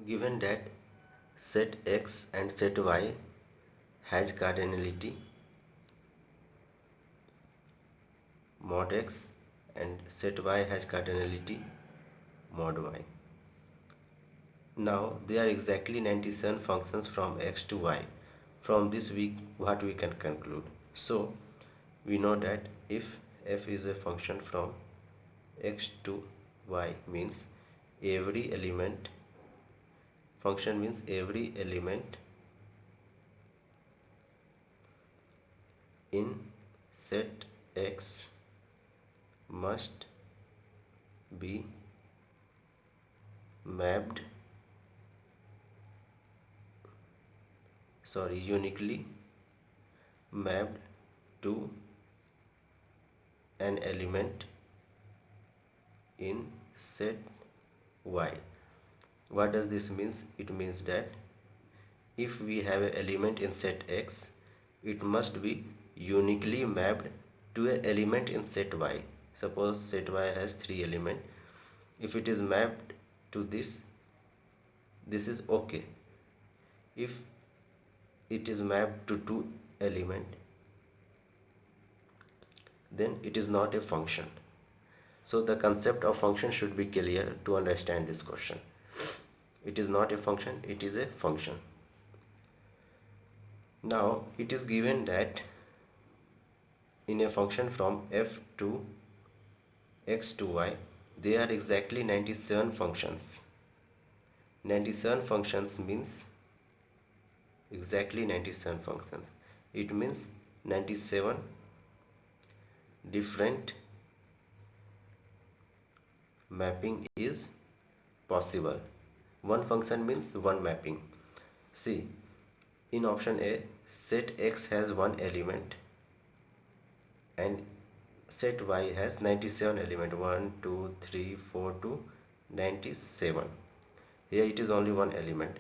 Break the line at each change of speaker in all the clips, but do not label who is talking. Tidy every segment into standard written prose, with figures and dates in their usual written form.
Given that set X and set Y has cardinality mod X and set Y has cardinality mod Y. Now there are exactly 97 functions from X to Y. From this what we can conclude? So we know that if f is a function from X to Y means every element in set X must be uniquely mapped to an element in set Y. What does this mean? It means that if we have an element in set X, it must be uniquely mapped to an element in set Y. Suppose set Y has 3 elements. If it is mapped to this is okay. If it is mapped to 2 elements, then it is not a function. So the concept of function should be clear to understand this question. It is not a function, it is a function. Now it is given that in a function from f to x to y, there are exactly 97 functions. 97 functions means exactly 97 functions. It means 97 different mapping is possible. One function means one mapping. See, in option A, set X has one element and set Y has 97 element, 1 2 3 4 to 97. Here it is only one element.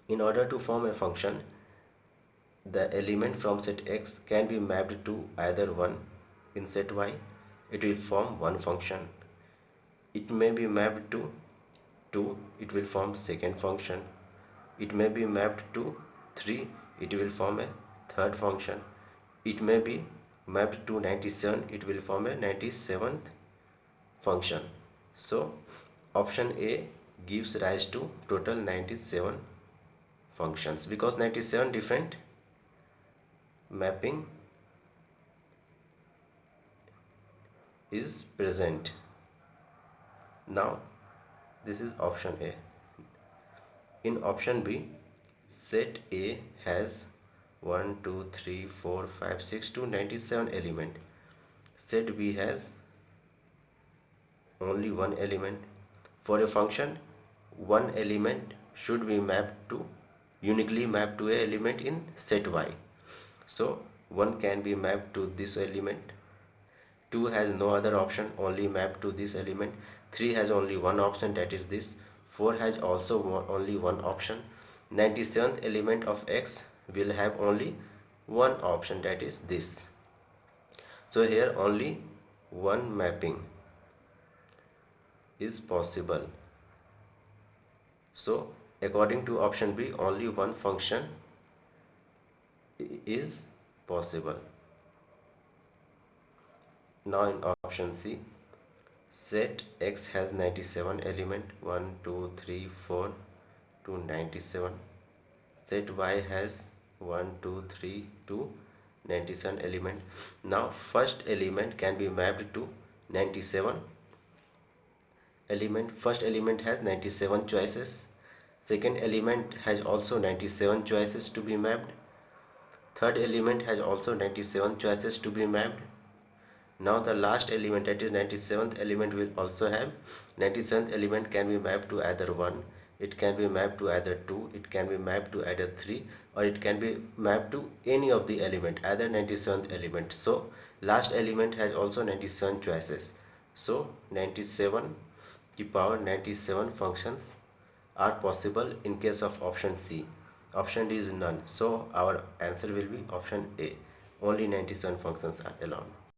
In order to form a function, the element from set X can be mapped to either 1 in set Y. It will form one function. It may be mapped to 2, it will form second function. It may be mapped to 3, it will form a third function. It may be mapped to 97, it will form a 97th function. So option A gives rise to total 97 functions because 97 different mapping is present. Now this is option A. In option B, set A has 1 2 3 4 5 6 to 97 element. Set B has only one element. For a function, one element should be uniquely mapped to a element in set Y. So 1 can be mapped to this element. 2 has no other option, only mapped to this element. 3 has only one option, that is this. 4 has also only one option. 97th element of X will have only one option, that is this. So here only one mapping is possible. So according to option B, only one function is possible. Now in option C, set X has 97 element, 1 2 3 4 to 97. Set Y has 1 2 3 to 97 element. Now first element can be mapped to 97 element. First element has 97 choices. Second element has also 97 choices to be mapped. Third element has also 97 choices to be mapped. Now the last element, that is 97th element, will also have 97th element can be mapped to either 1, it can be mapped to either 2, it can be mapped to either 3, or it can be mapped to any of the element, either 97th element. So last element has also 97 choices. So 97 to the power 97 functions are possible in case of option C. Option D is none. So our answer will be option A. Only 97 functions are allowed.